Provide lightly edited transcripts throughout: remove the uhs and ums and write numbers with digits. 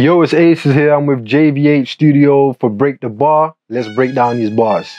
Yo, it's Acesiz here. I'm with JV8 Studio for Break the Bar. Let's break down these bars.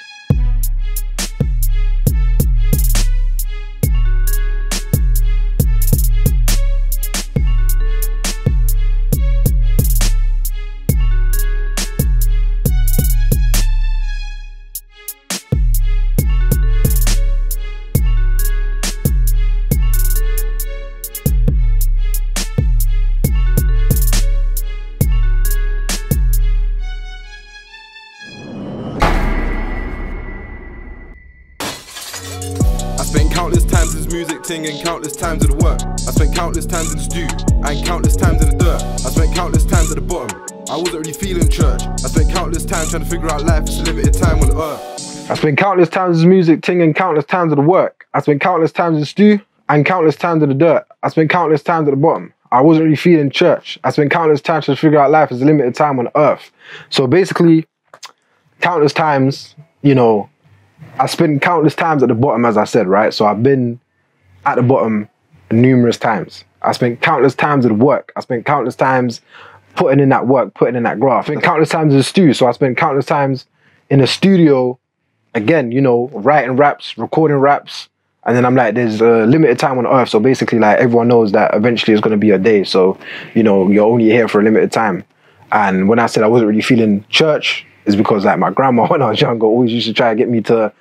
I spent countless times in this music thing and countless times at the work. I spent countless times in the stew and countless times in the dirt. I spent countless times at the bottom. I wasn't really feeling church. I spent countless times trying to figure out life. It's a limited time on earth. I spent countless times in this music thing and countless times at the work. I spent countless times in the stew and countless times in the dirt. I spent countless times at the bottom. I wasn't really feeling church. I spent countless times trying to figure out life. It's a limited time on earth. So basically, countless times, you know, I spent countless times at the bottom, as I said, right? So I've been at the bottom numerous times. I spent countless times at work. I spent countless times putting in that work, putting in that graft. I spent countless times in the stew. So I spent countless times in the studio, again, you know, writing raps, recording raps. And then I'm like, there's a limited time on earth. So basically, like, everyone knows that eventually it's going to be a day. So, you know, you're only here for a limited time. And when I said I wasn't really feeling church, is because like my grandma, when I was younger, always used to try to get me to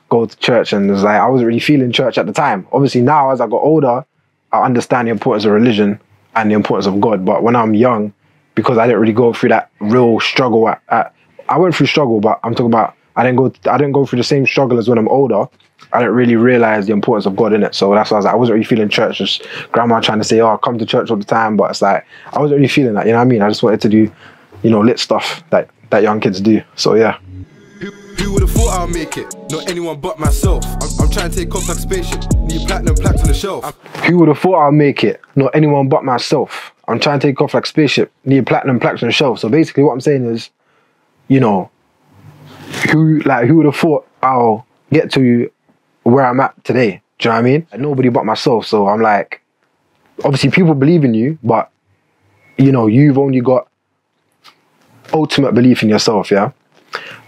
go to church, and it was like I wasn't really feeling church at the time. Obviously now, as I got older, I understand the importance of religion and the importance of God. But when I'm young, because I didn't really go through that real struggle I went through struggle, but I'm talking about I didn't go through the same struggle as when I'm older. I didn't really realize the importance of God in it. So that's why I was like, I wasn't really feeling church. Just grandma trying to say, oh, come to church all the time, but it's like I wasn't really feeling that, you know what I mean? I just wanted to do, you know, lit stuff that young kids do. So yeah. Who would have thought I'll make it? Not anyone but myself. I'm trying to take off like a spaceship. Need platinum plaques on the shelf. Who would have thought I'll make it? Not anyone but myself. I'm trying to take off like a spaceship. Need platinum plaques on the shelf. So basically what I'm saying is, you know, who would have thought I'll get to where I'm at today? Do you know what I mean? And nobody but myself. So I'm like, obviously people believe in you, but you know, you've only got ultimate belief in yourself, yeah?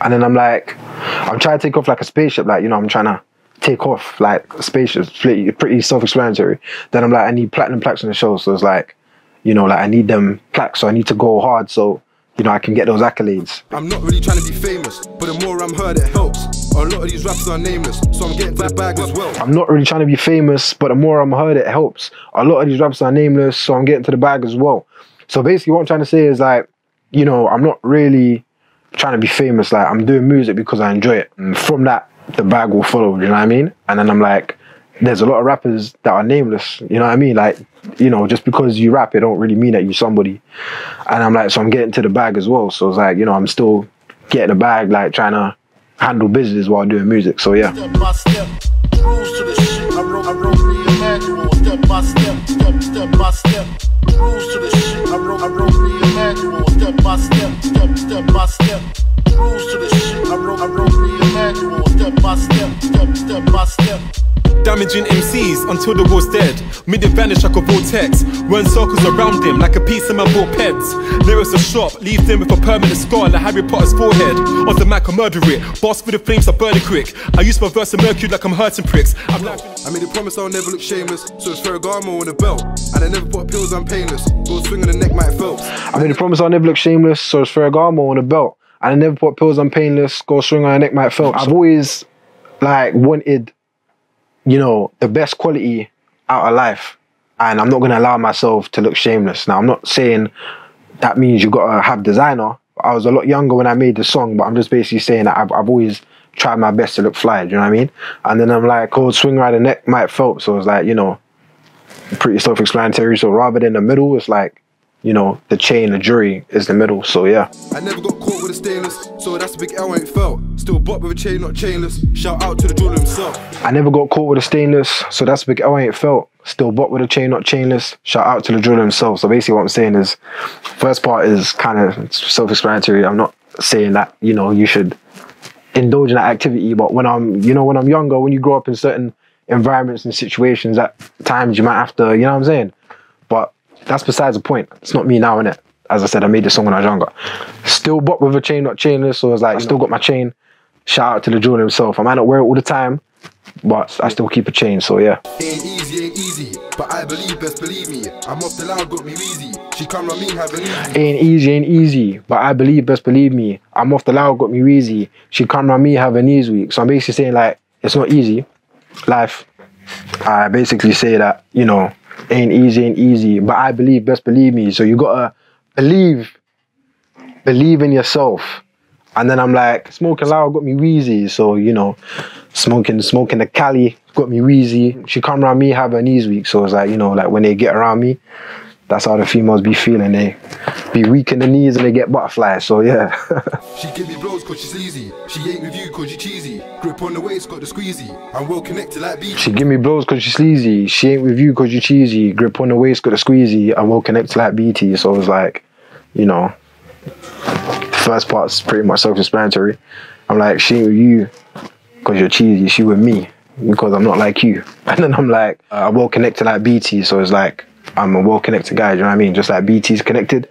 And then I'm like, I'm trying to take off like a spaceship, like, you know, I'm trying to take off like a spaceship, pretty self-explanatory. Then I'm like, I need platinum plaques on the show, so it's like, you know, like I need them plaques, so I need to go hard, so, you know, I can get those accolades. I'm not really trying to be famous, but the more I'm heard, it helps. A lot of these rappers are nameless, so I'm getting to the bag as well. I'm not really trying to be famous, but the more I'm heard, it helps. A lot of these rappers are nameless, so I'm getting to the bag as well. So basically what I'm trying to say is like, you know, I'm not really trying to be famous. Like, I'm doing music because I enjoy it. And from that, the bag will follow, you know what I mean? And then I'm like, there's a lot of rappers that are nameless, you know what I mean? Like, you know, just because you rap, it don't really mean that you're somebody. And I'm like, so I'm getting to the bag as well. So it's like, you know, I'm still getting the bag, like trying to handle business while doing music. So yeah. Step by step, rules to the shit. I wrote me a manual. Step by step, step by step. Rules to the shit. I wrote me a manual. Step by step by step. Rules to the shit. I wrote me a manual. Step by step by step. Damaging MCs until the war's dead. Made him vanish like a vortex. Run circles around him like a piece of man bought pets. Lyrics are sharp, leave them with a permanent scar like Harry Potter's forehead. On the mic I murder it, boss for the flames I burn it quick. I use my verse of mercury like I'm hurting pricks. I made a promise I'll never look shameless, so it's Ferragamo on a belt. And I never put pills, I'm painless. Go swing on the neck, Mike Phelps. I made a promise I'll never look shameless, so it's Ferragamo on a belt. And I never put pills, I'm painless. Go swing on the neck, Mike Phelps. I've always like wanted, you know, the best quality out of life, and I'm not going to allow myself to look shameless. Now, I'm not saying that means you got to have designer. I was a lot younger when I made the song, but I'm just basically saying that I've always tried my best to look fly, do you know what I mean? And then I'm like, oh, swing right the neck, Mike Phelps. So it's like, you know, pretty self-explanatory. So rather than the middle, it's like, you know, the chain, the jury is the middle. So yeah. I never got caught with a stainless, so that's a big L I ain't felt. Still bought with a chain, not chainless. Shout out to the jeweler himself. I never got caught with a stainless, so that's a big L I ain't felt. Still bought with a chain, not chainless. Shout out to the jeweler himself. So basically what I'm saying is, first part is kind of self-explanatory. I'm not saying that, you know, you should indulge in that activity, but when I'm younger, when you grow up in certain environments and situations, at times you might have to, you know what I'm saying? But that's besides the point. It's not me now, innit? as I said, I made this song when I was younger. Still bop with a chain, not chainless, so it's like, still got my chain. Shout out to the jeweler himself. I might not wear it all the time, but I still keep a chain, so yeah. Ain't easy, but I believe, best believe me. I'm off the loud, got me wheezy. She come around me, have an easy. Ain't easy, but I believe, best believe me. I'm off the loud, got me wheezy. She come around me, have a knees weak. So I'm basically saying like, it's not easy. Life, I basically say that, you know, ain't easy, but I believe, best believe me. So you gotta believe in yourself. And then I'm like, smoking loud got me wheezy. So, you know, smoking the Cali got me wheezy. She come around me, have her knees weak. So it's like, you know, like when they get around me, that's how the females be feeling. They be weak in the knees and they get butterflies. So yeah. She give me blows cause she's easy. She ain't with you cause you cheesy. Grip on the waist, got the squeezy. I'm well connected like BT. She give me blows cause she's sleazy. She ain't with you cause you cheesy. Grip on the waist, got the squeezy. I'm well connected like BT. So it was like, you know, first part's pretty much self-explanatory. I'm like, she ain't with you because you're cheesy. She with me because I'm not like you. And then I'm like, I'm well connected like BT. So it's like, I'm a well connected guy. Do you know what I mean? Just like BT's connected,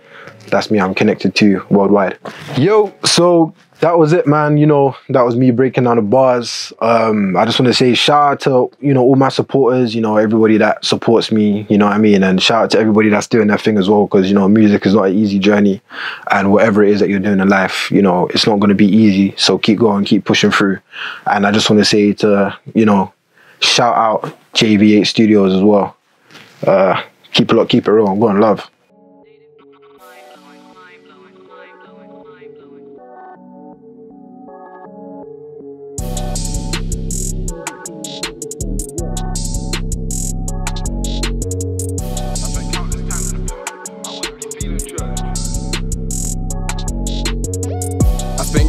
that's me. I'm connected to worldwide. Yo, so that was it, man. You know, that was me breaking down the bars. I just want to say shout out to, you know, all my supporters, you know, everybody that supports me, you know what I mean? And shout out to everybody that's doing their thing as well, because, you know, music is not an easy journey, and whatever it is that you're doing in life, you know, it's not going to be easy. So keep going, keep pushing through. And I just want to say to, you know, shout out JV8 Studios as well. Keep it locked, keep it real, I'm going love.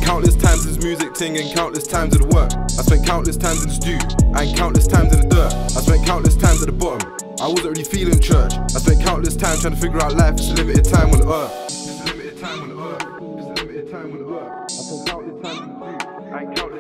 Countless times in this music ting and countless times at the work. I spent countless times in the stew and countless times in the dirt. I spent countless times at the bottom. I wasn't really feeling church. I spent countless time trying to figure out life. It's a limited time on the earth. It's a limited time on the earth. It's a limited time on the earth. I spent countless times in the stew and countless